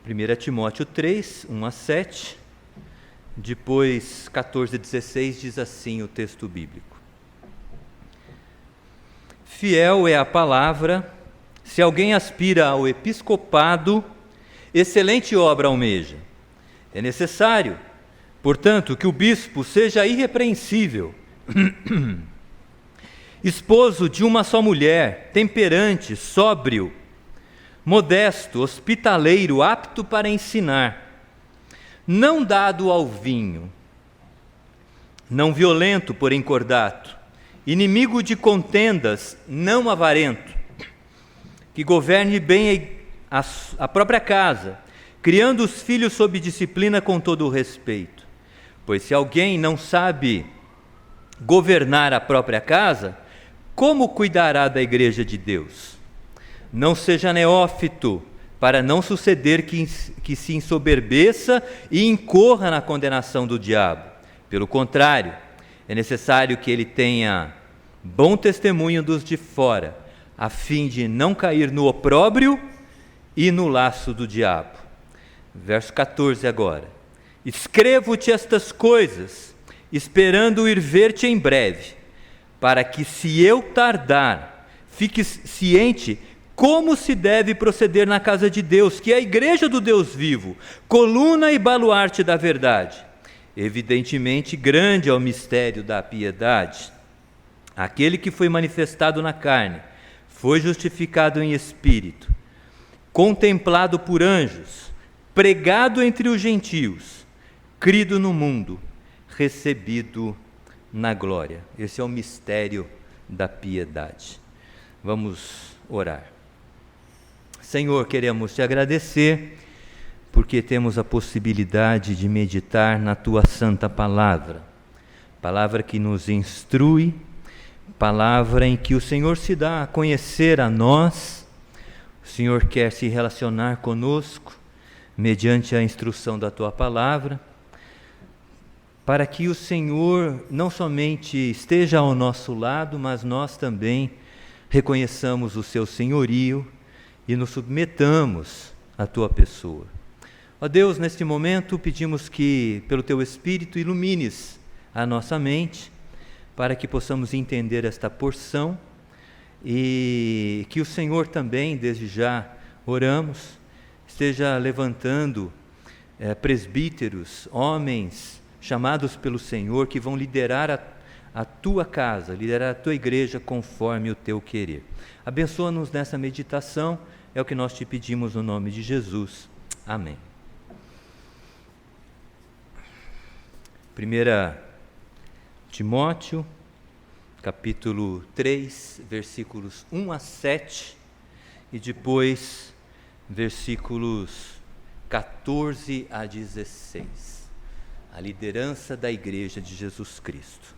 1 Timóteo 3, 1 a 7, depois 14 a 16, diz assim o texto bíblico. Fiel é a palavra, se alguém aspira ao episcopado, excelente obra almeja. É necessário, portanto, que o bispo seja irrepreensível, esposo de uma só mulher, temperante, sóbrio, modesto, hospitaleiro, apto para ensinar, não dado ao vinho, não violento, porém cordato, inimigo de contendas, não avarento, que governe bem a própria casa, criando os filhos sob disciplina com todo o respeito. Pois se alguém não sabe governar a própria casa, como cuidará da igreja de Deus? Não seja neófito, para não suceder que se ensoberbeça e incorra na condenação do diabo. Pelo contrário, é necessário que ele tenha bom testemunho dos de fora, a fim de não cair no opróbrio e no laço do diabo. Verso 14 agora. Escrevo-te estas coisas, esperando ir ver-te em breve, para que, se eu tardar, fiques ciente como se deve proceder na casa de Deus, que é a igreja do Deus vivo, coluna e baluarte da verdade. Evidentemente, grande é o mistério da piedade. Aquele que foi manifestado na carne, foi justificado em espírito, contemplado por anjos, pregado entre os gentios, crido no mundo, recebido na glória. Esse é o mistério da piedade. Vamos orar. Senhor, queremos te agradecer porque temos a possibilidade de meditar na tua santa palavra, palavra que nos instrui, palavra em que o Senhor se dá a conhecer a nós. O Senhor quer se relacionar conosco mediante a instrução da tua palavra, para que o Senhor não somente esteja ao nosso lado, mas nós também reconheçamos o seu senhorio e nos submetamos à tua pessoa. Ó Deus, neste momento pedimos que, pelo teu Espírito, ilumines a nossa mente, para que possamos entender esta porção e que o Senhor também, desde já, oramos, esteja levantando presbíteros, homens chamados pelo Senhor, que vão liderar a tua casa, liderar a tua igreja conforme o teu querer. Abençoa-nos nessa meditação, é o que nós te pedimos no nome de Jesus. Amém. 1 Timóteo, capítulo 3, versículos 1 a 7, e depois versículos 14 a 16. A liderança da Igreja de Jesus Cristo.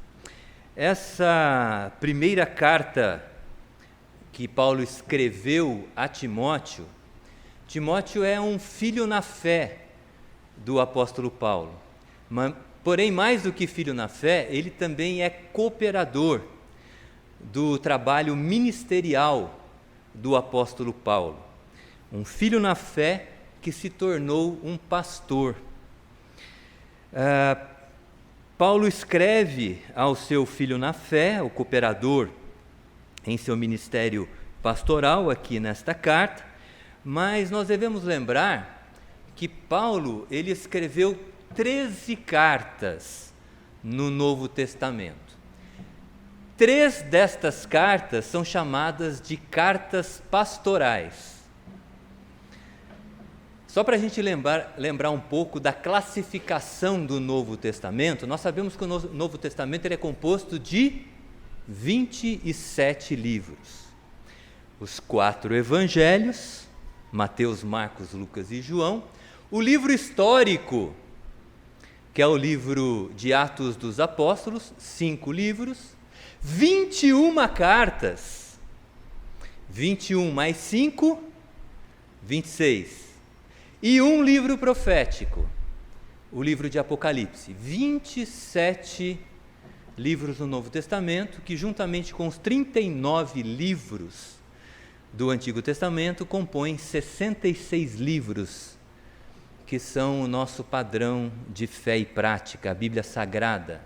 Essa primeira carta que Paulo escreveu a Timóteo, Timóteo é um filho na fé do apóstolo Paulo. Porém, mais do que filho na fé, ele também é cooperador do trabalho ministerial do apóstolo Paulo. Um filho na fé que se tornou um pastor. Paulo escreve ao seu filho na fé, o cooperador, em seu ministério pastoral, aqui nesta carta, mas nós devemos lembrar que Paulo, ele escreveu 13 cartas no Novo Testamento. 3 destas cartas são chamadas de cartas pastorais. Só para a gente lembrar um pouco da classificação do Novo Testamento, nós sabemos que o Novo Testamento ele é composto de 27 livros. Os 4 evangelhos, Mateus, Marcos, Lucas e João. O livro histórico, que é o livro de Atos dos Apóstolos, 5 livros. 21 cartas. 21 mais 5, 26. E um livro profético, o livro de Apocalipse. 27 livros no Novo Testamento, que juntamente com os 39 livros do Antigo Testamento, compõem 66 livros que são o nosso padrão de fé e prática, a Bíblia Sagrada.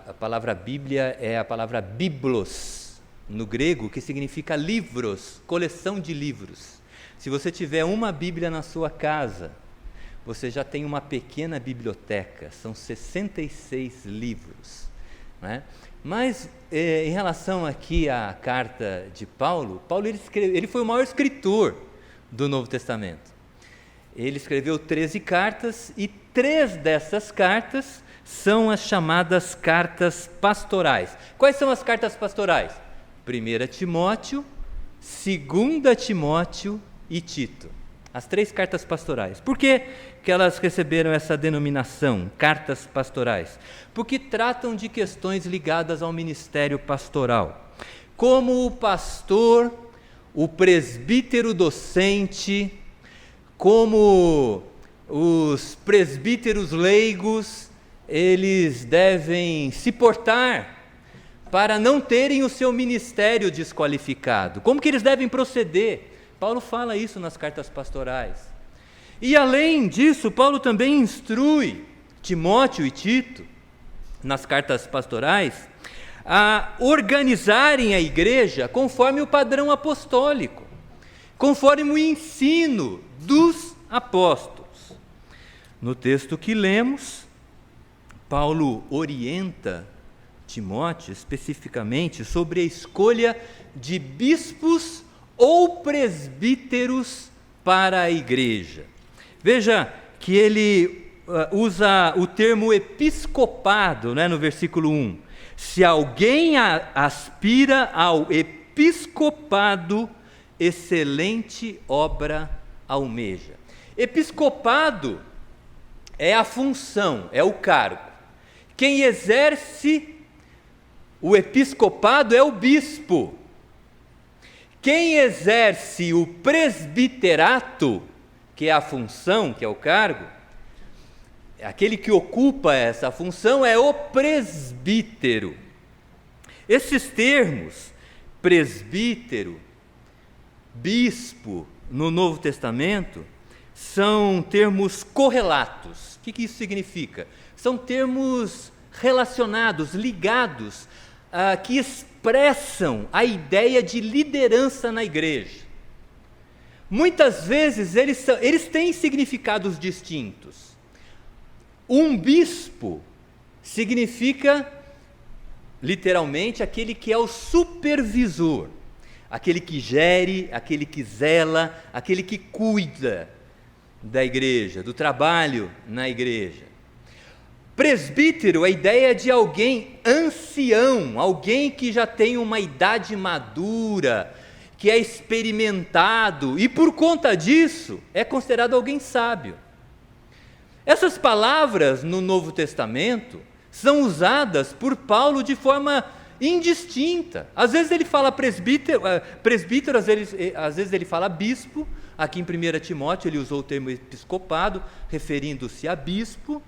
A palavra Bíblia é a palavra biblos, no grego, que significa livros, coleção de livros. Se você tiver uma Bíblia na sua casa, você já tem uma pequena biblioteca, são 66 livros, né? Mas, em relação aqui à carta de Paulo, ele foi o maior escritor do Novo Testamento. Ele escreveu 13 cartas e 3 dessas cartas são as chamadas cartas pastorais. Quais são as cartas pastorais? 1 Timóteo, 2 Timóteo e Tito. As 3 cartas pastorais. Por que elas receberam essa denominação, cartas pastorais? Porque tratam de questões ligadas ao ministério pastoral. Como o pastor, o presbítero docente, como os presbíteros leigos, eles devem se portar para não terem o seu ministério desqualificado. Como que eles devem proceder? Paulo fala isso nas cartas pastorais. E além disso, Paulo também instrui Timóteo e Tito, nas cartas pastorais, a organizarem a igreja conforme o padrão apostólico, conforme o ensino dos apóstolos. No texto que lemos, Paulo orienta Timóteo especificamente sobre a escolha de bispos ou presbíteros para a igreja. Veja que ele usa o termo episcopado, né, no versículo 1. Se alguém aspira ao episcopado, excelente obra almeja. Episcopado é a função, é o cargo. Quem exerce o episcopado é o bispo. Quem exerce o presbiterato, que é a função, que é o cargo, aquele que ocupa essa função é o presbítero. Esses termos, presbítero, bispo, no Novo Testamento, são termos correlatos. O que isso significa? São termos relacionados, ligados, que expressam a ideia de liderança na igreja. Muitas vezes eles têm significados distintos. Um bispo significa, literalmente, aquele que é o supervisor, aquele que gere, aquele que zela, aquele que cuida da igreja, do trabalho na igreja. Presbítero, a ideia de alguém ancião, alguém que já tem uma idade madura, que é experimentado e por conta disso é considerado alguém sábio. Essas palavras no Novo Testamento são usadas por Paulo de forma indistinta. Às vezes ele fala presbítero, às vezes ele fala bispo. Aqui em 1 Timóteo ele usou o termo episcopado, referindo-se a bispo,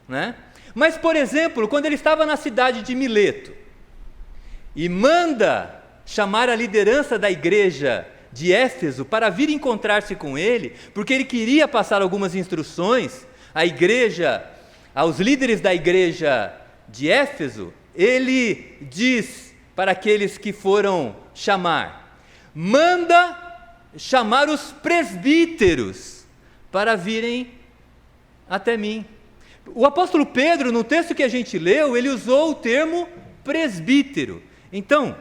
né? Mas, por exemplo, quando ele estava na cidade de Mileto e manda chamar a liderança da igreja de Éfeso para vir encontrar-se com ele, porque ele queria passar algumas instruções à igreja, aos líderes da igreja de Éfeso, ele diz para aqueles que foram chamar: manda chamar os presbíteros para virem até mim. O apóstolo Pedro, no texto que a gente leu, ele usou o termo presbítero. Então,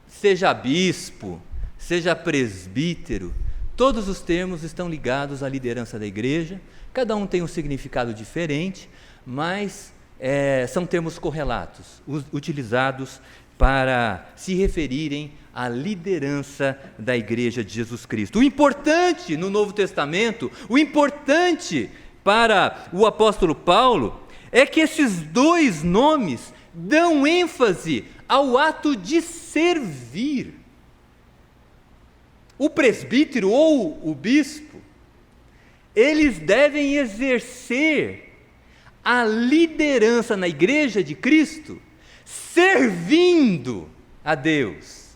seja bispo, seja presbítero, todos os termos estão ligados à liderança da igreja, cada um tem um significado diferente, mas são termos correlatos, utilizados para se referirem à liderança da igreja de Jesus Cristo. O importante no Novo Testamento, o importante para o apóstolo Paulo, é que esses dois nomes dão ênfase ao ato de servir. O presbítero ou o bispo, eles devem exercer a liderança na igreja de Cristo, servindo a Deus,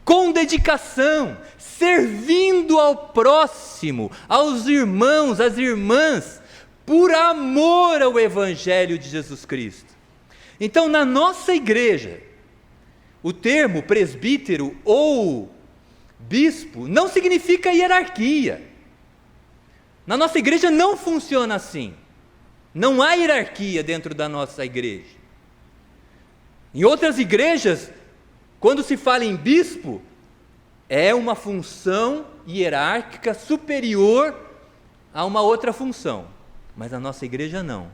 com dedicação, servindo ao próximo, aos irmãos, às irmãs, por amor ao Evangelho de Jesus Cristo. Então, na nossa igreja, o termo presbítero ou bispo não significa hierarquia. Na nossa igreja não funciona assim. Não há hierarquia dentro da nossa igreja. Em outras igrejas, quando se fala em bispo, é uma função hierárquica superior a uma outra função. Mas na nossa igreja não.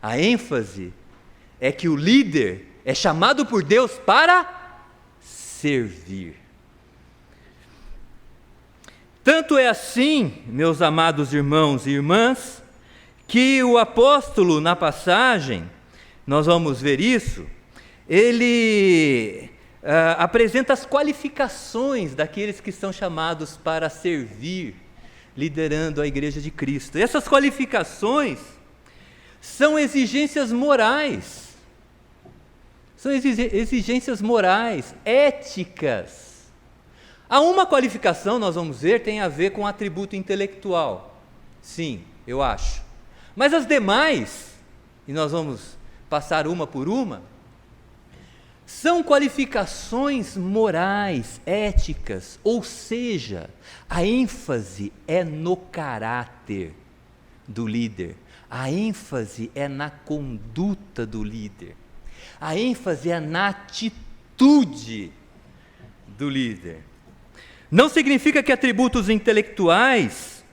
A ênfase é que o líder é chamado por Deus para servir. Tanto é assim, meus amados irmãos e irmãs, que o apóstolo, na passagem, nós vamos ver isso, ele apresenta as qualificações daqueles que são chamados para servir, liderando a igreja de Cristo. E essas qualificações são exigências morais, éticas. Há uma qualificação, nós vamos ver, tem a ver com atributo intelectual. Sim, eu acho. Mas as demais, e nós vamos passar uma por uma, são qualificações morais, éticas, ou seja, a ênfase é no caráter do líder, a ênfase é na conduta do líder, a ênfase é na atitude do líder. Não significa que atributos intelectuais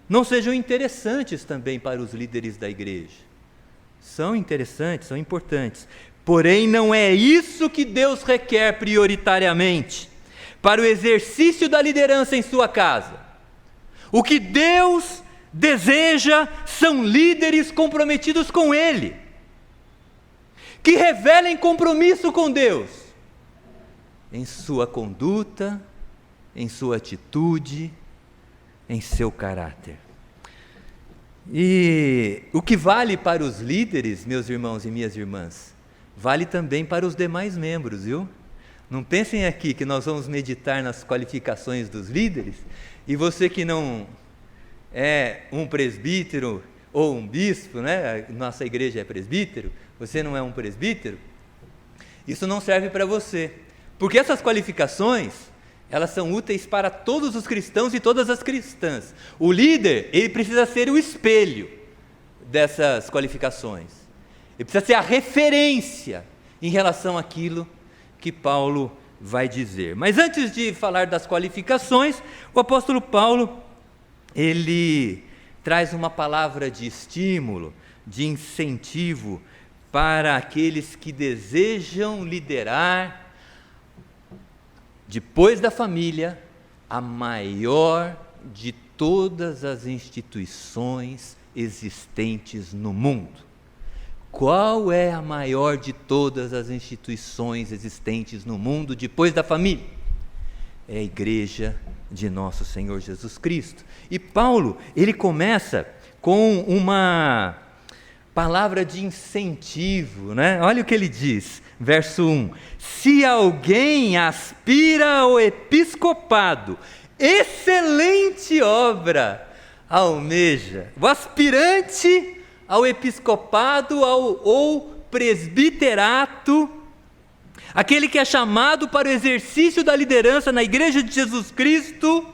não sejam interessantes também para os líderes da igreja. São interessantes, são importantes. Porém, não é isso que Deus requer prioritariamente para o exercício da liderança em sua casa. O que Deus deseja são líderes comprometidos com Ele, que revelem compromisso com Deus em sua conduta, em sua atitude, em seu caráter. E o que vale para os líderes, meus irmãos e minhas irmãs, vale também para os demais membros, viu? Não pensem aqui que nós vamos meditar nas qualificações dos líderes, e você que não é um presbítero ou um bispo, né? Nossa igreja é presbítero, você não é um presbítero, isso não serve para você, porque essas qualificações, elas são úteis para todos os cristãos e todas as cristãs. O líder, ele precisa ser o espelho dessas qualificações. Ele precisa ser a referência em relação àquilo que Paulo vai dizer. Mas antes de falar das qualificações, o apóstolo Paulo, ele traz uma palavra de estímulo, de incentivo para aqueles que desejam liderar, depois da família, a maior de todas as instituições existentes no mundo. Qual é a maior de todas as instituições existentes no mundo depois da família? É a igreja de nosso Senhor Jesus Cristo. E Paulo, ele começa com uma palavra de incentivo, né? Olha o que ele diz, verso 1: se alguém aspira ao episcopado, excelente obra almeja. O aspirante ao episcopado ou presbiterato, aquele que é chamado para o exercício da liderança na igreja de Jesus Cristo,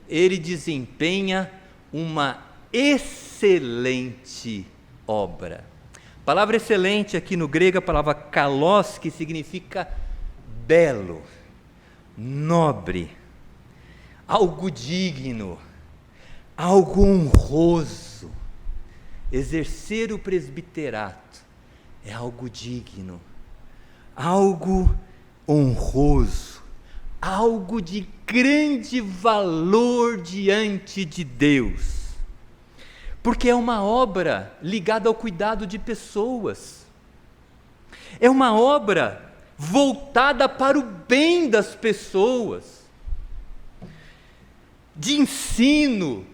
ele desempenha uma excelente obra. A palavra excelente aqui no grego é a palavra kalos, que significa belo, nobre, algo digno, algo honroso. Exercer o presbiterato é algo digno, algo honroso, algo de grande valor diante de Deus, porque é uma obra ligada ao cuidado de pessoas, é uma obra voltada para o bem das pessoas, de ensino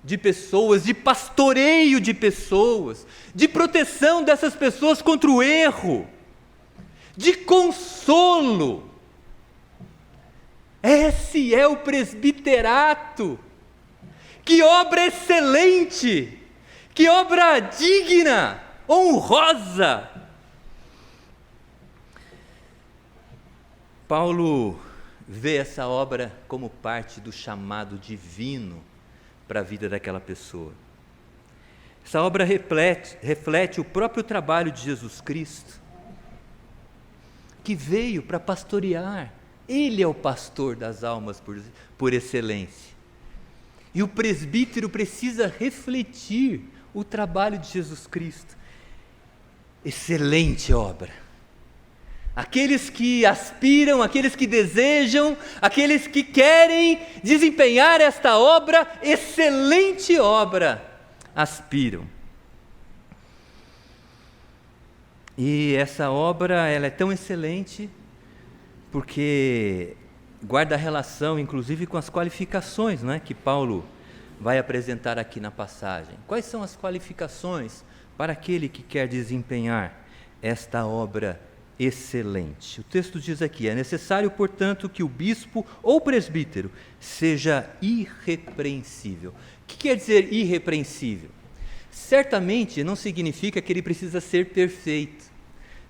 de pessoas, de pastoreio de pessoas, de proteção dessas pessoas contra o erro, de consolo. Esse é o presbiterato. Que obra excelente! Que obra digna, honrosa! Paulo vê essa obra como parte do chamado divino para a vida daquela pessoa. Essa obra reflete o próprio trabalho de Jesus Cristo, que veio para pastorear. Ele é o pastor das almas por excelência. E o presbítero precisa refletir o trabalho de Jesus Cristo. Excelente obra. Aqueles que aspiram, aqueles que desejam, aqueles que querem desempenhar esta obra, excelente obra, aspiram. E essa obra, ela é tão excelente porque guarda relação, inclusive, com as qualificações, que Paulo vai apresentar aqui na passagem. Quais são as qualificações para aquele que quer desempenhar esta obra excelente? O texto diz aqui: é necessário, portanto, que o bispo ou presbítero seja irrepreensível. O que quer dizer irrepreensível? Certamente não significa que ele precisa ser perfeito,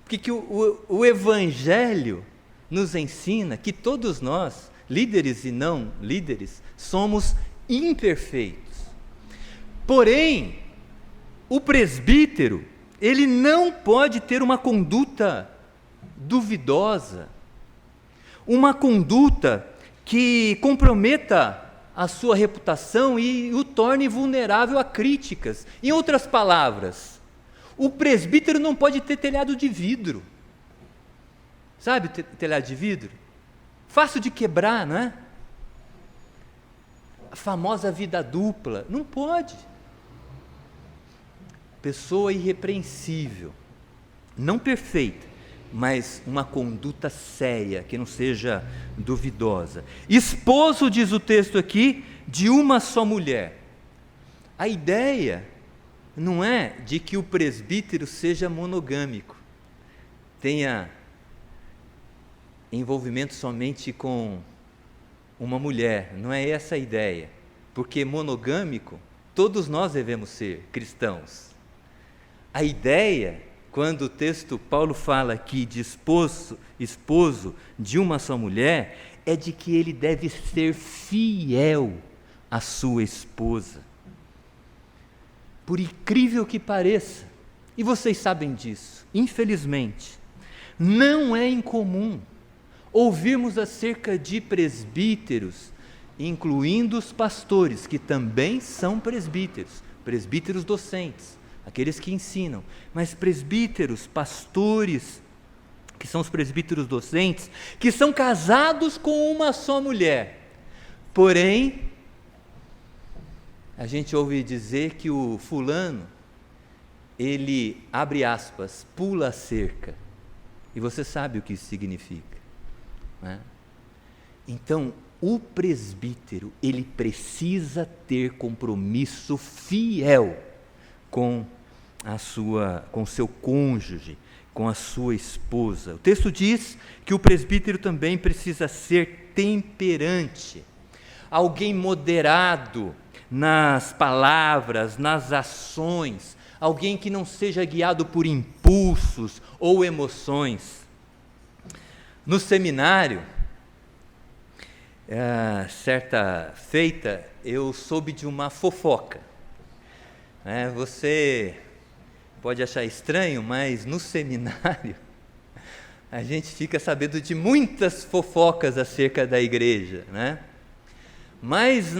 porque o Evangelho nos ensina que todos nós, líderes e não líderes, somos imperfeitos. Porém, o presbítero, ele não pode ter uma conduta duvidosa, uma conduta que comprometa a sua reputação e o torne vulnerável a críticas. Em outras palavras, o presbítero não pode ter telhado de vidro. Sabe telhado de vidro? Fácil de quebrar, não é? A famosa vida dupla. Não pode. Pessoa irrepreensível, não perfeita, mas uma conduta séria, que não seja duvidosa. Esposo, diz o texto aqui, de uma só mulher. A ideia não é de que o presbítero seja monogâmico, tenha envolvimento somente com uma mulher, não é essa a ideia, porque monogâmico, todos nós devemos ser cristãos. A ideia, quando o texto Paulo fala aqui de esposo de uma só mulher, é de que ele deve ser fiel à sua esposa. Por incrível que pareça, e vocês sabem disso, infelizmente, não é incomum ouvirmos acerca de presbíteros, incluindo os pastores, que também são presbíteros docentes, aqueles que ensinam, mas presbíteros, pastores, que são os presbíteros docentes, que são casados com uma só mulher. Porém, a gente ouve dizer que o fulano, ele, abre aspas, pula a cerca. E você sabe o que isso significa, né? Então, o presbítero, ele precisa ter compromisso fiel com o seu cônjuge, com a sua esposa. O texto diz que o presbítero também precisa ser temperante, alguém moderado nas palavras, nas ações, alguém que não seja guiado por impulsos ou emoções. No seminário, certa feita, eu soube de uma fofoca. Você pode achar estranho, mas no seminário a gente fica sabendo de muitas fofocas acerca da igreja, né? Mas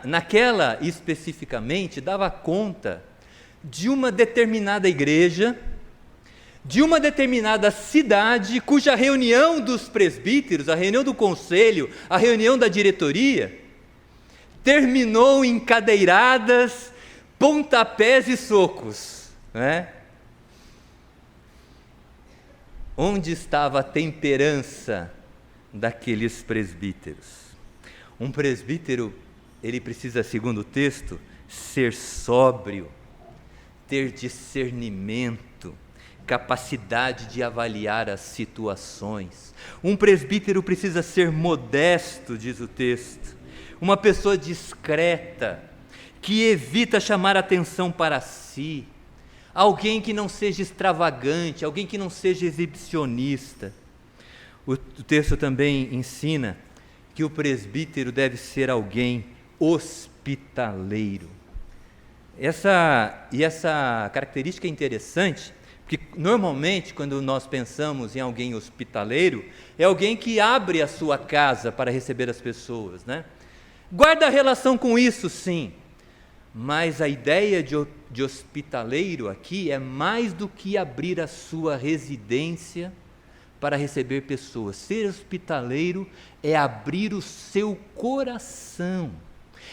naquela especificamente dava conta de uma determinada igreja, de uma determinada cidade, cuja reunião dos presbíteros, a reunião do conselho, a reunião da diretoria, terminou em cadeiradas, pontapés e socos, né? Onde estava a temperança daqueles presbíteros? Um presbítero, ele precisa, segundo o texto, ser sóbrio, ter discernimento, capacidade de avaliar as situações. Um presbítero precisa ser modesto, diz o texto, uma pessoa discreta, que evita chamar atenção para si, alguém que não seja extravagante, alguém que não seja exibicionista. O texto também ensina que o presbítero deve ser alguém hospitaleiro. Essa característica é interessante, porque normalmente quando nós pensamos em alguém hospitaleiro, é alguém que abre a sua casa para receber as pessoas, né? Guarda relação com isso, sim, mas a ideia de hospitaleiro aqui é mais do que abrir a sua residência para receber pessoas. Ser hospitaleiro é abrir o seu coração,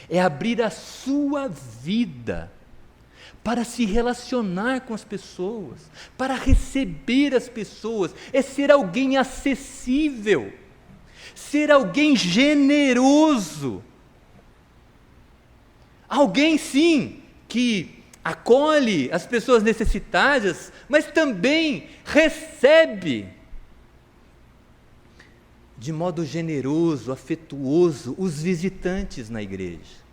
é abrir a sua vida para se relacionar com as pessoas, para receber as pessoas, é ser alguém acessível, ser alguém generoso, alguém sim que acolhe as pessoas necessitadas, mas também recebe de modo generoso, afetuoso, os visitantes na igreja.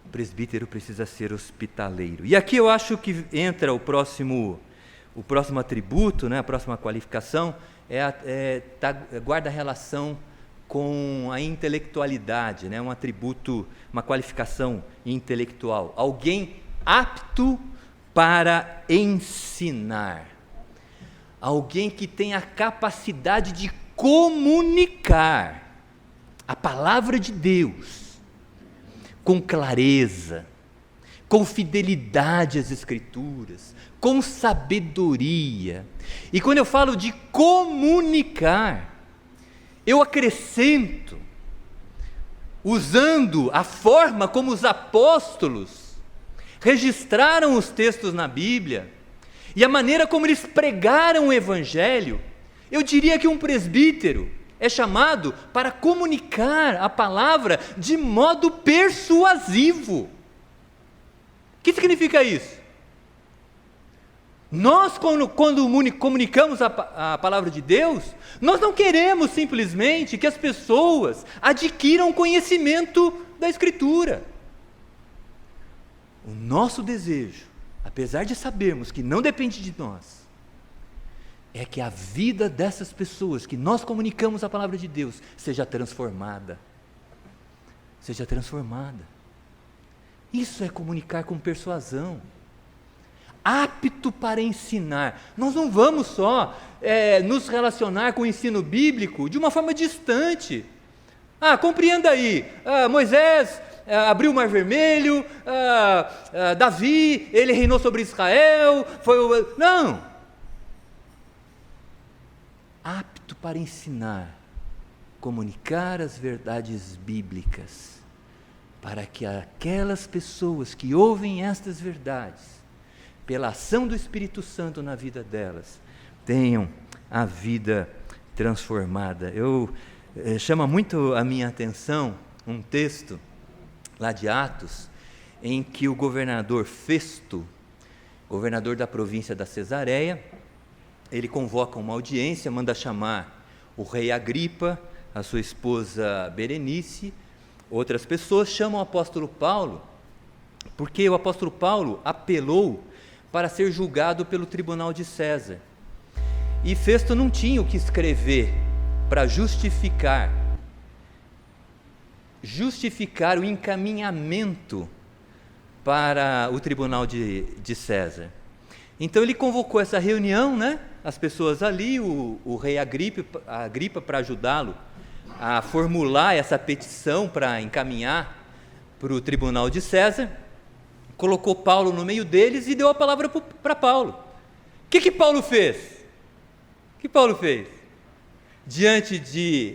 O presbítero precisa ser hospitaleiro. E aqui eu acho que entra o próximo atributo, né, a próxima qualificação, guarda relação com a intelectualidade, né, um atributo, uma qualificação intelectual. Alguém apto para ensinar. Alguém que tem a capacidade de comunicar a palavra de Deus com clareza, com fidelidade às Escrituras, com sabedoria. E quando eu falo de comunicar, eu acrescento, usando a forma como os apóstolos registraram os textos na Bíblia e a maneira como eles pregaram o Evangelho. Eu diria que um presbítero é chamado para comunicar a palavra de modo persuasivo. O que significa isso? Nós, quando comunicamos a palavra de Deus, nós não queremos simplesmente que as pessoas adquiram conhecimento da Escritura. O nosso desejo, apesar de sabermos que não depende de nós, é que a vida dessas pessoas que nós comunicamos a palavra de Deus seja transformada. Seja transformada. Isso é comunicar com persuasão. Apto para ensinar. Nós não vamos só nos relacionar com o ensino bíblico de uma forma distante. Compreenda aí, Moisés abriu o Mar Vermelho, Davi, ele reinou sobre Israel, não. Apto para ensinar, comunicar as verdades bíblicas, para que aquelas pessoas que ouvem estas verdades, pela ação do Espírito Santo na vida delas, tenham a vida transformada. Chama muito a minha atenção um texto lá de Atos, em que o governador Festo, governador da província da Cesareia, ele convoca uma audiência, manda chamar o rei Agripa, a sua esposa Berenice, outras pessoas, chamam o apóstolo Paulo, porque o apóstolo Paulo apelou para ser julgado pelo tribunal de César. E Festo não tinha o que escrever para justificar o encaminhamento para o tribunal de César. Então ele convocou essa reunião, né? As pessoas ali, o rei Agripa para ajudá-lo a formular essa petição para encaminhar para o tribunal de César, colocou Paulo no meio deles e deu a palavra para Paulo. O que Paulo fez? O que Paulo fez? Diante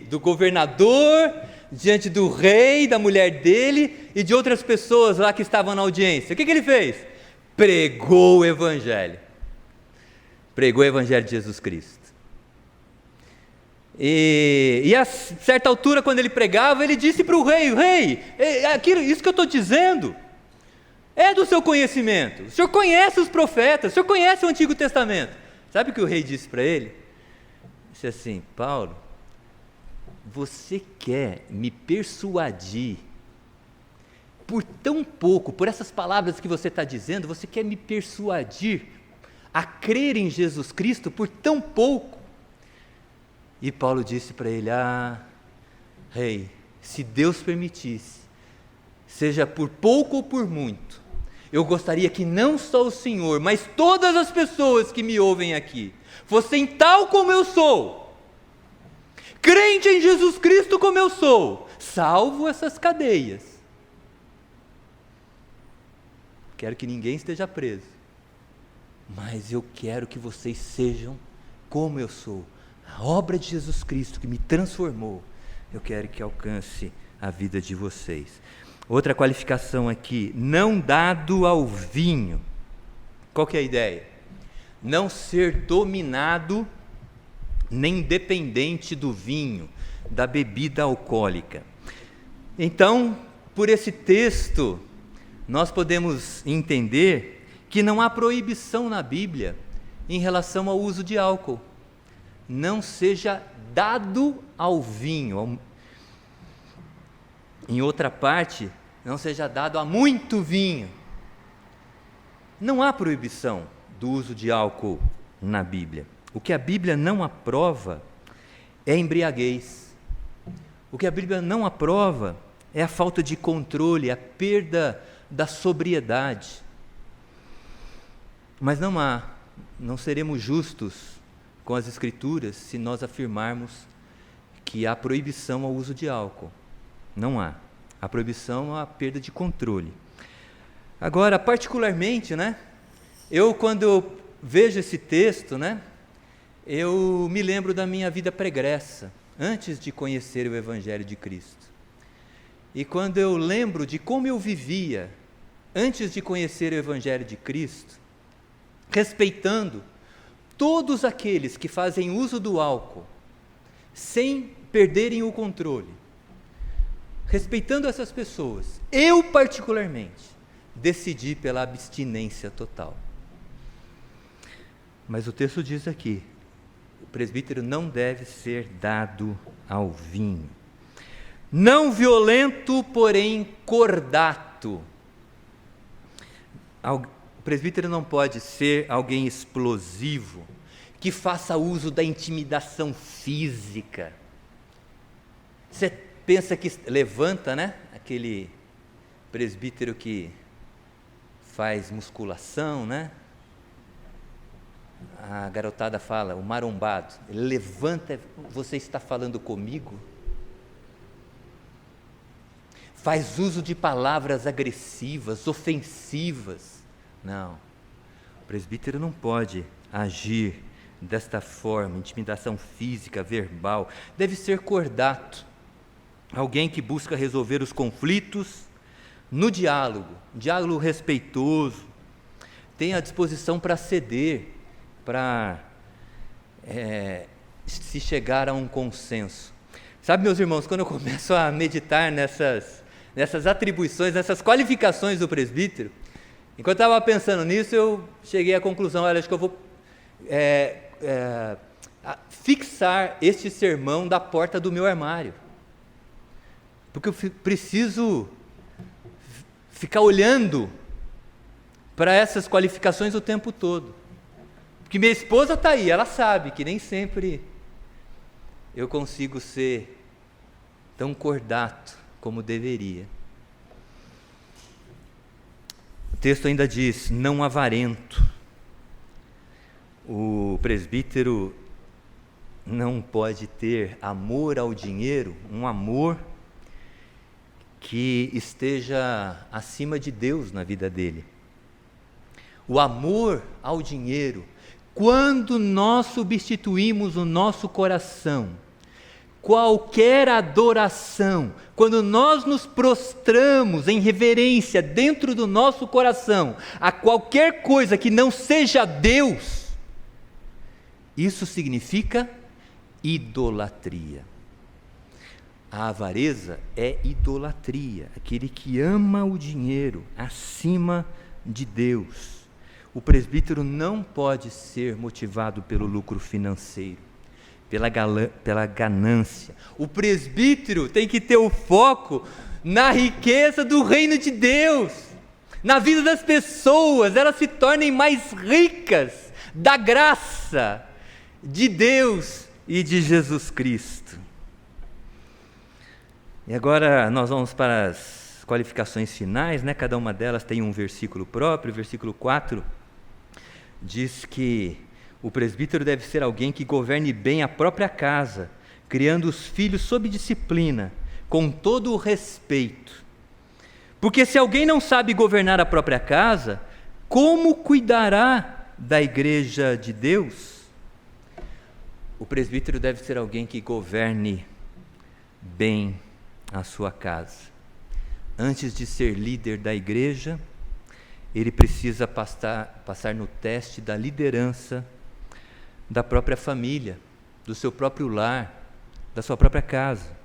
do governador, diante do rei, da mulher dele e de outras pessoas lá que estavam na audiência, o que ele fez? Pregou o Evangelho. Pregou o Evangelho de Jesus Cristo. E a certa altura, quando ele pregava, ele disse para o rei, isso que eu estou dizendo, É do seu conhecimento. O senhor conhece os profetas, o senhor conhece o Antigo Testamento. Sabe o que o rei disse para ele? Disse assim: Paulo, você quer me persuadir por tão pouco, por essas palavras que você está dizendo, você quer me persuadir a crer em Jesus Cristo por tão pouco? E Paulo disse para ele: rei, se Deus permitisse, seja por pouco ou por muito, eu gostaria que não só o Senhor, mas todas as pessoas que me ouvem aqui, fossem tal como eu sou, crente em Jesus Cristo como eu sou, salvo essas cadeias. Quero que ninguém esteja preso, mas eu quero que vocês sejam como eu sou. A obra de Jesus Cristo que me transformou, eu quero que alcance a vida de vocês. Outra qualificação aqui: não dado ao vinho. Qual que é a ideia? Não ser dominado nem dependente do vinho, da bebida alcoólica. Então, por esse texto, nós podemos entender que não há proibição na Bíblia em relação ao uso de álcool. Não seja dado ao vinho. Em outra parte, não seja dado a muito vinho. Não há proibição do uso de álcool na Bíblia. O que a Bíblia não aprova é a embriaguez. O que a Bíblia não aprova é a falta de controle, a perda da sobriedade. Mas não seremos justos com as Escrituras se nós afirmarmos que há proibição ao uso de álcool. Não há. A proibição é a perda de controle. Agora, particularmente, quando eu vejo esse texto, eu me lembro da minha vida pregressa, antes de conhecer o Evangelho de Cristo. E quando eu lembro de como eu vivia antes de conhecer o Evangelho de Cristo, respeitando todos aqueles que fazem uso do álcool sem perderem o controle, respeitando essas pessoas, eu particularmente decidi pela abstinência total. Mas o texto diz aqui: o presbítero não deve ser dado ao vinho. Não violento, porém cordato. O presbítero não pode ser alguém explosivo, que faça uso da intimidação física. Você pensa que levanta, aquele presbítero que faz musculação, A garotada fala, o marombado, ele levanta: você está falando comigo? Faz uso de palavras agressivas, ofensivas. Não, o presbítero não pode agir desta forma, intimidação física, verbal. Deve ser cordato, alguém que busca resolver os conflitos no diálogo, diálogo respeitoso, tem a disposição para ceder, para se chegar a um consenso. Sabe, meus irmãos, quando eu começo a meditar nessas atribuições, nessas qualificações do presbítero, enquanto eu estava pensando nisso, eu cheguei à conclusão: olha, acho que eu vou fixar este sermão da porta do meu armário, porque eu preciso ficar olhando para essas qualificações o tempo todo, porque minha esposa está aí, ela sabe que nem sempre eu consigo ser tão cordato como deveria. O texto ainda diz: não avarento. O presbítero não pode ter amor ao dinheiro, um amor que esteja acima de Deus na vida dele. O amor ao dinheiro, quando nós substituímos o nosso coração, qualquer adoração, quando nós nos prostramos em reverência dentro do nosso coração a qualquer coisa que não seja Deus, isso significa idolatria. A avareza é idolatria, aquele que ama o dinheiro acima de Deus. O presbítero não pode ser motivado pelo lucro financeiro, pela ganância. O presbítero tem que ter o foco na riqueza do reino de Deus, na vida das pessoas, elas se tornem mais ricas da graça de Deus e de Jesus Cristo. E agora nós vamos para as qualificações finais, né? Cada uma delas tem um versículo próprio. O versículo 4 diz que o presbítero deve ser alguém que governe bem a própria casa, criando os filhos sob disciplina, com todo o respeito. Porque se alguém não sabe governar a própria casa, como cuidará da igreja de Deus? O presbítero deve ser alguém que governe bem a sua casa. Antes de ser líder da igreja, ele precisa passar no teste da liderança da própria família, do seu próprio lar, da sua própria casa.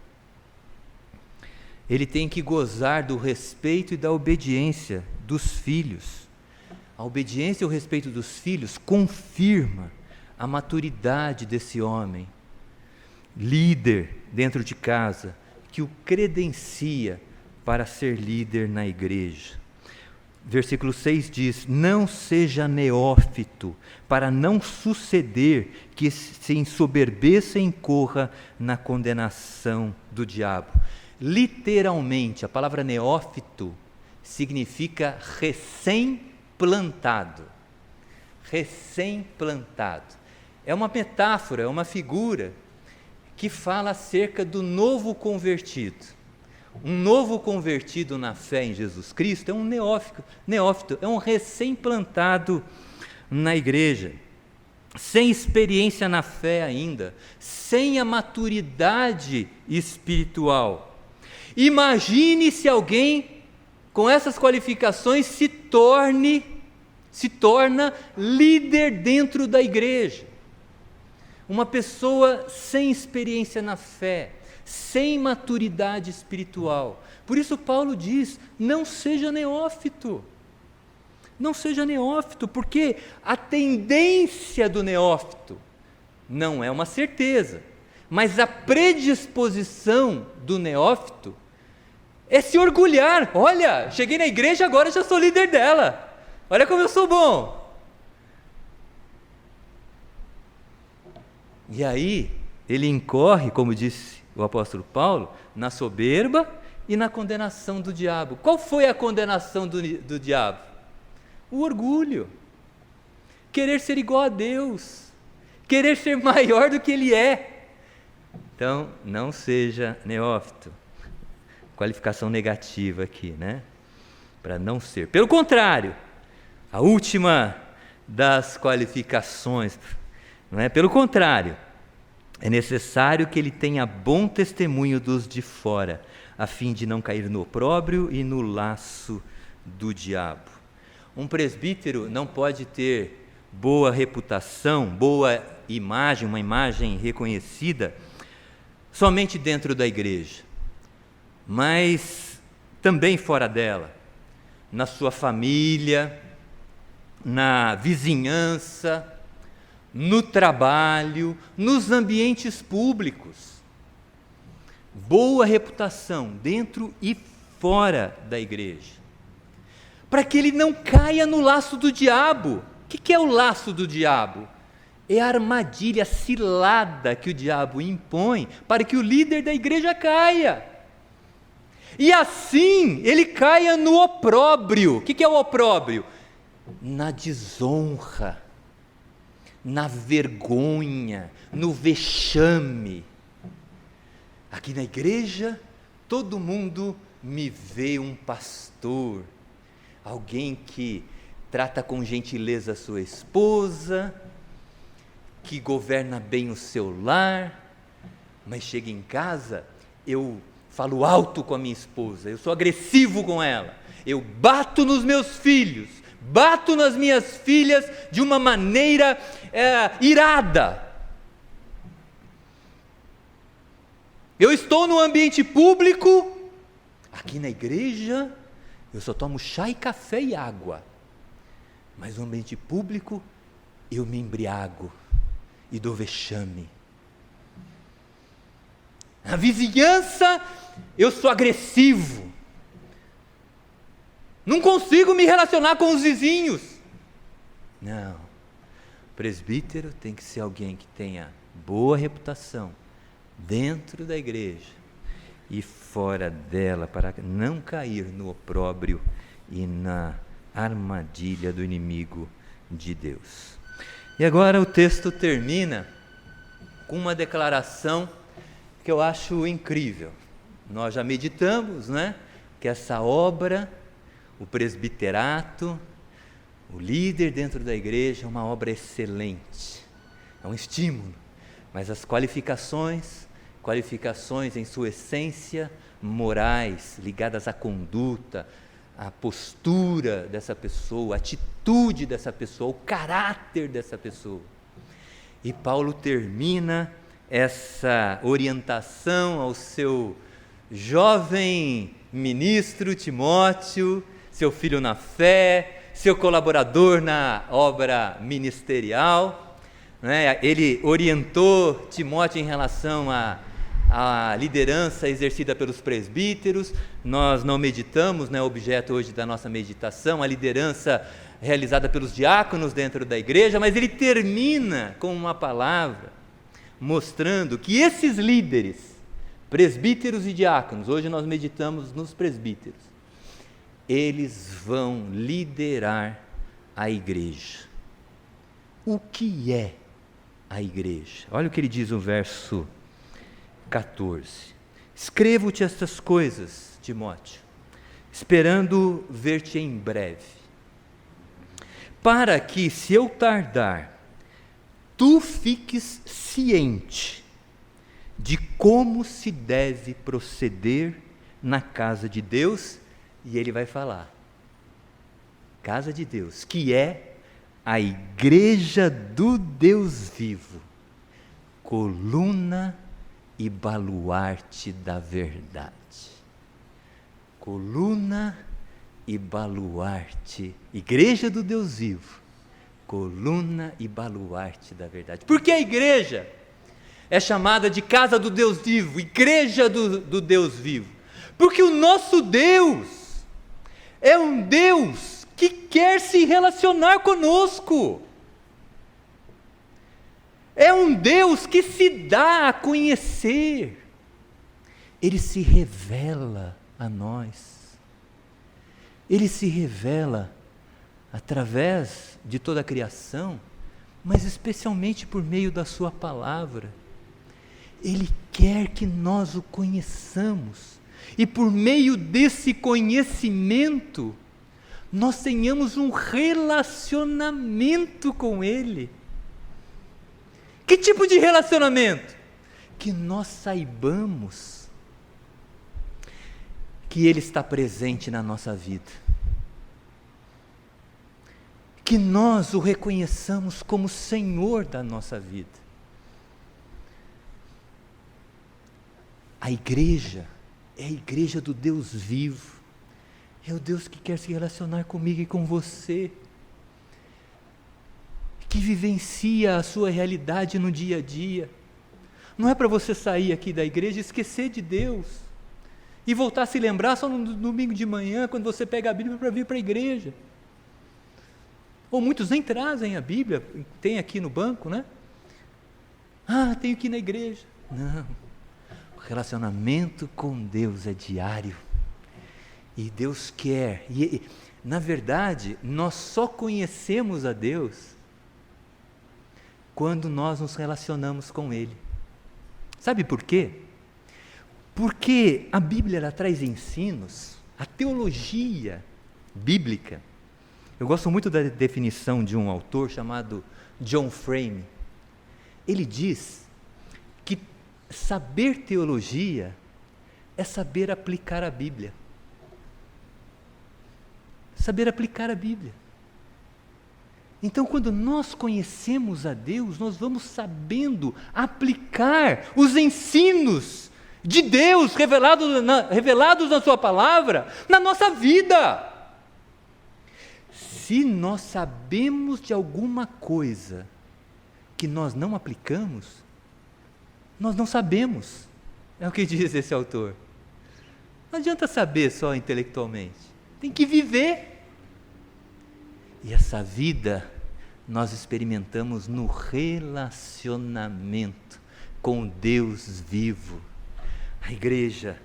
Ele tem que gozar do respeito e da obediência dos filhos. A obediência e o respeito dos filhos confirma a maturidade desse homem, líder dentro de casa, que o credencia para ser líder na igreja. Versículo 6 diz: não seja neófito, para não suceder que se ensoberbeça e incorra na condenação do diabo. Literalmente, a palavra neófito significa recém-plantado. Recém-plantado. É uma metáfora, é uma figura que fala acerca do novo convertido. Um novo convertido na fé em Jesus Cristo é um neófito, é um recém-plantado na igreja, sem experiência na fé ainda, sem a maturidade espiritual. Imagine se alguém com essas qualificações se torna líder dentro da igreja. Uma pessoa sem experiência na fé, sem maturidade espiritual. Por isso Paulo diz: não seja neófito. Não seja neófito, porque a tendência do neófito não é uma certeza, mas a predisposição do neófito é se orgulhar. Olha, cheguei na igreja, agora já sou líder dela. Olha como eu sou bom. E aí, ele incorre, como disse o apóstolo Paulo, na soberba e na condenação do diabo. Qual foi a condenação do diabo? O orgulho. Querer ser igual a Deus. Querer ser maior do que ele é. Então, não seja neófito. Qualificação negativa aqui, né? Para não ser. Pelo contrário, a última das qualificações, não é? Pelo contrário, é necessário que ele tenha bom testemunho dos de fora, a fim de não cair no opróbrio e no laço do diabo. Um presbítero não pode ter boa reputação, boa imagem, uma imagem reconhecida, somente dentro da igreja, mas também fora dela, na sua família, na vizinhança, no trabalho, nos ambientes públicos. Boa reputação dentro e fora da igreja, para que ele não caia no laço do diabo. O que é o laço do diabo? É a armadilha, a cilada que o diabo impõe para que o líder da igreja caia. E assim ele caia no opróbrio. O que é o opróbrio? Na desonra, na vergonha, no vexame. Aqui na igreja, todo mundo me vê um pastor, alguém que trata com gentileza a sua esposa, que governa bem o seu lar, mas chega em casa, eu falo alto com a minha esposa, eu sou agressivo com ela, eu bato nos meus filhos, bato nas minhas filhas de uma maneira irada. Eu estou no ambiente público, aqui na igreja, eu só tomo chá e café e água. Mas no ambiente público, eu me embriago e dou vexame. Na vizinhança, eu sou agressivo. Não consigo me relacionar com os vizinhos. Não. O presbítero tem que ser alguém que tenha boa reputação dentro da igreja e fora dela, para não cair no opróbrio e na armadilha do inimigo de Deus. E agora o texto termina com uma declaração que eu acho incrível. Nós já meditamos, né? Que essa obra, o presbiterato, o líder dentro da igreja, é uma obra excelente, é um estímulo, mas as qualificações em sua essência, morais, ligadas à conduta, à postura dessa pessoa, a atitude dessa pessoa, o caráter dessa pessoa. E Paulo termina essa orientação ao seu jovem ministro Timóteo, seu filho na fé, seu colaborador na obra ministerial, né? Ele orientou Timóteo em relação à liderança exercida pelos presbíteros. Nós não meditamos, né, objeto hoje da nossa meditação, a liderança realizada pelos diáconos dentro da igreja, mas ele termina com uma palavra mostrando que esses líderes, presbíteros e diáconos, hoje nós meditamos nos presbíteros, eles vão liderar a igreja. O que é a igreja? Olha o que ele diz no verso 14. Escrevo-te estas coisas, Timóteo, esperando ver-te em breve, para que, se eu tardar, tu fiques ciente de como se deve proceder na casa de Deus. E ele vai falar, casa de Deus, que é a igreja do Deus vivo, coluna e baluarte da verdade. Coluna e baluarte, igreja do Deus vivo, coluna e baluarte da verdade. Por que a igreja é chamada de casa do Deus vivo, igreja do Deus vivo? Porque o nosso Deus é um Deus que quer se relacionar conosco. É um Deus que se dá a conhecer. Ele se revela a nós. Ele se revela através de toda a criação, mas especialmente por meio da sua palavra. Ele quer que nós o conheçamos. E por meio desse conhecimento, nós tenhamos um relacionamento com Ele. Que tipo de relacionamento? Que nós saibamos que Ele está presente na nossa vida. Que nós o reconheçamos como Senhor da nossa vida. A igreja é a igreja do Deus vivo, é o Deus que quer se relacionar comigo e com você, que vivencia a sua realidade no dia a dia. Não é para você sair aqui da igreja e esquecer de Deus, e voltar a se lembrar só no domingo de manhã, quando você pega a Bíblia para vir para a igreja. Ou muitos nem trazem a Bíblia, tem aqui no banco, né? Tenho que ir na igreja. Não. O relacionamento com Deus é diário. E Deus quer. E, na verdade, nós só conhecemos a Deus quando nós nos relacionamos com Ele. Sabe por quê? Porque a Bíblia ela traz ensinos, a teologia bíblica. Eu gosto muito da definição de um autor chamado John Frame. Ele diz que saber teologia é saber aplicar a Bíblia. Saber aplicar a Bíblia. Então, quando nós conhecemos a Deus, nós vamos sabendo aplicar os ensinos de Deus revelados na sua palavra, na nossa vida. Se nós sabemos de alguma coisa que nós não aplicamos, nós não sabemos. É o que diz esse autor. Não adianta saber só intelectualmente, tem que viver. E essa vida nós experimentamos no relacionamento com Deus vivo. A igreja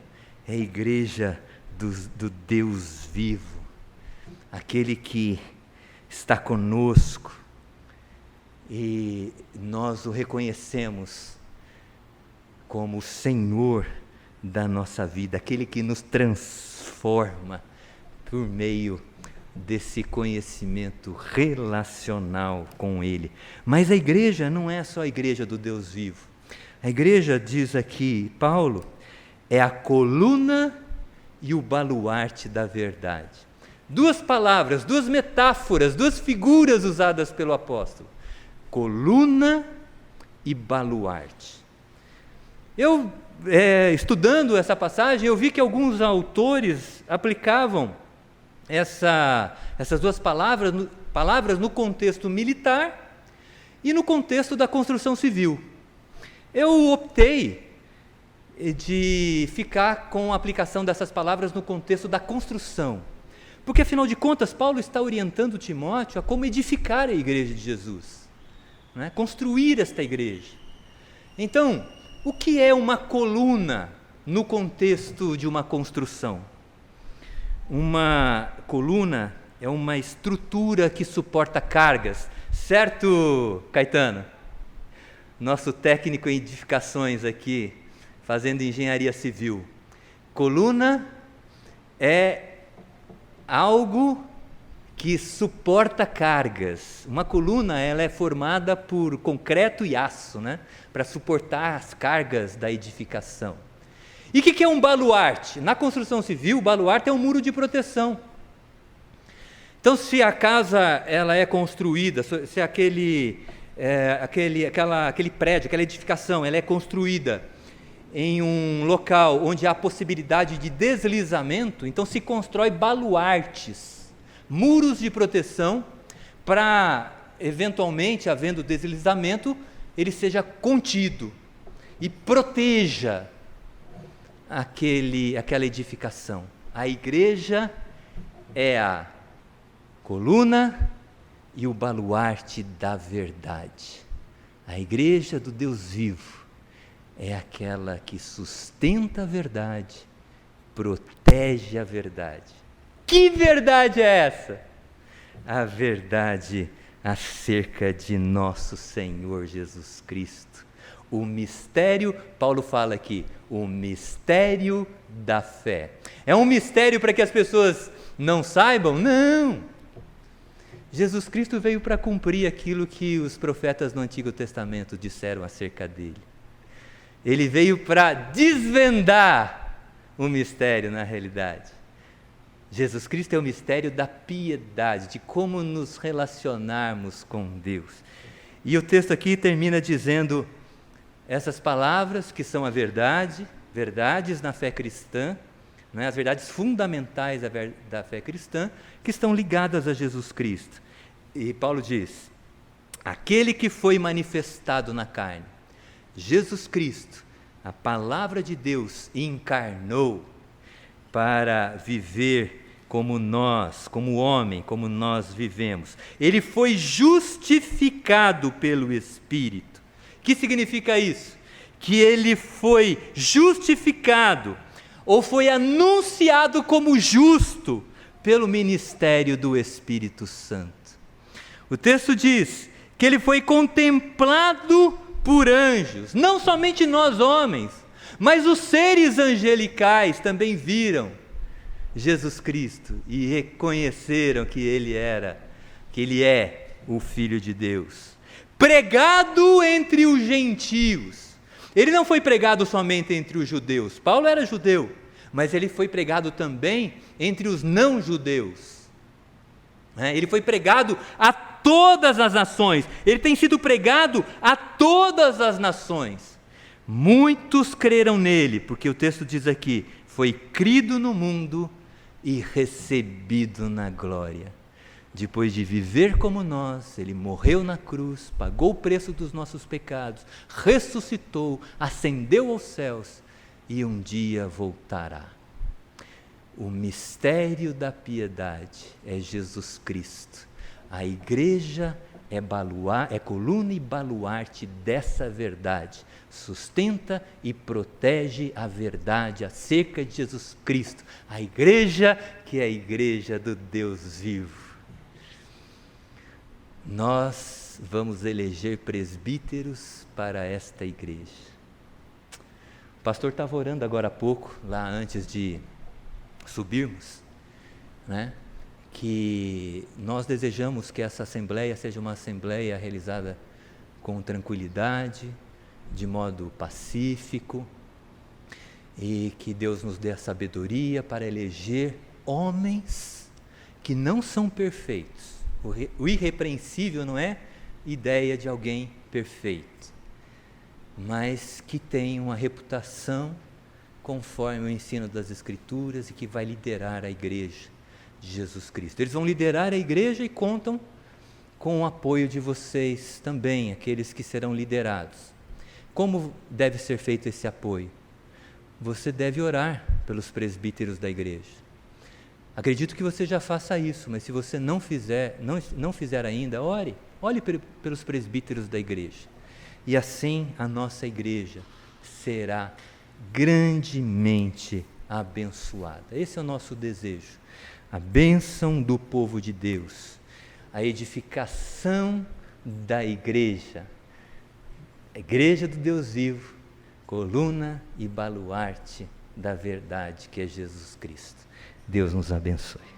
é a igreja do Deus vivo, aquele que está conosco e nós o reconhecemos como o Senhor da nossa vida, aquele que nos transforma por meio desse conhecimento relacional com Ele. Mas a igreja não é só a igreja do Deus vivo. A igreja, diz aqui Paulo, é a coluna e o baluarte da verdade. Duas palavras, duas metáforas, duas figuras usadas pelo apóstolo: coluna e baluarte. Eu, estudando essa passagem, eu vi que alguns autores aplicavam essas duas palavras no contexto militar e no contexto da construção civil. Eu optei de ficar com a aplicação dessas palavras no contexto da construção, porque afinal de contas Paulo está orientando Timóteo a como edificar a igreja de Jesus, né? Construir esta igreja. Então, o que é uma coluna no contexto de uma construção? Uma coluna é uma estrutura que suporta cargas, certo, Caetano? Nosso técnico em edificações aqui, fazendo engenharia civil. Coluna é algo que suporta cargas. Uma coluna, ela é formada por concreto e aço, né? Para suportar as cargas da edificação. E o que é um baluarte? Na construção civil, o baluarte é um muro de proteção. Então, se a casa ela é construída, se aquele prédio, aquela edificação, ela é construída em um local onde há possibilidade de deslizamento, então se constrói baluartes, muros de proteção, para, eventualmente, havendo deslizamento, ele seja contido e proteja aquela edificação. A igreja é a coluna e o baluarte da verdade. A igreja do Deus vivo é aquela que sustenta a verdade, protege a verdade. Que verdade é essa? A verdade acerca de nosso Senhor Jesus Cristo. O mistério, Paulo fala aqui, o mistério da fé. É um mistério para que as pessoas não saibam? Não! Jesus Cristo veio para cumprir aquilo que os profetas no Antigo Testamento disseram acerca dele. Ele veio para desvendar o mistério na realidade. Jesus Cristo é o mistério da piedade, de como nos relacionarmos com Deus. E o texto aqui termina dizendo essas palavras que são a verdade, verdades na fé cristã, né, as verdades fundamentais da fé cristã, que estão ligadas a Jesus Cristo. E Paulo diz: aquele que foi manifestado na carne, Jesus Cristo, a palavra de Deus, encarnou para viver como nós, como homem, como nós vivemos. Ele foi justificado pelo Espírito. O que significa isso? Que ele foi justificado, ou foi anunciado como justo, pelo ministério do Espírito Santo. O texto diz que ele foi contemplado por anjos, não somente nós homens, mas os seres angelicais também viram Jesus Cristo e reconheceram que ele é o Filho de Deus. Pregado entre os gentios. Ele não foi pregado somente entre os judeus. Paulo era judeu, mas ele foi pregado também entre os não-judeus. Ele foi pregado a todas as nações. Ele tem sido pregado a todas as nações, Muitos creram nele, porque o texto diz aqui, foi crido no mundo e recebido na glória. Depois de viver como nós, ele morreu na cruz, pagou o preço dos nossos pecados, ressuscitou, ascendeu aos céus e um dia voltará. O mistério da piedade é Jesus Cristo. A igreja é coluna e baluarte dessa verdade. Sustenta e protege a verdade acerca de Jesus Cristo. A igreja que é a igreja do Deus vivo. Nós vamos eleger presbíteros para esta igreja. O pastor estava orando agora há pouco, lá antes de subirmos, né? Que nós desejamos que essa assembleia seja uma assembleia realizada com tranquilidade, de modo pacífico, e que Deus nos dê a sabedoria para eleger homens que não são perfeitos. O irrepreensível não é ideia de alguém perfeito, mas que tem uma reputação conforme o ensino das Escrituras e que vai liderar a igreja de Jesus Cristo. Eles vão liderar a igreja e contam com o apoio de vocês também, aqueles que serão liderados. Como deve ser feito esse apoio? Você deve orar pelos presbíteros da igreja. Acredito que você já faça isso, mas se você não fizer ainda, ore pelos presbíteros da igreja. E assim a nossa igreja será grandemente abençoada. Esse é o nosso desejo. A bênção do povo de Deus, a edificação da igreja, a igreja do Deus vivo, coluna e baluarte da verdade que é Jesus Cristo. Deus nos abençoe.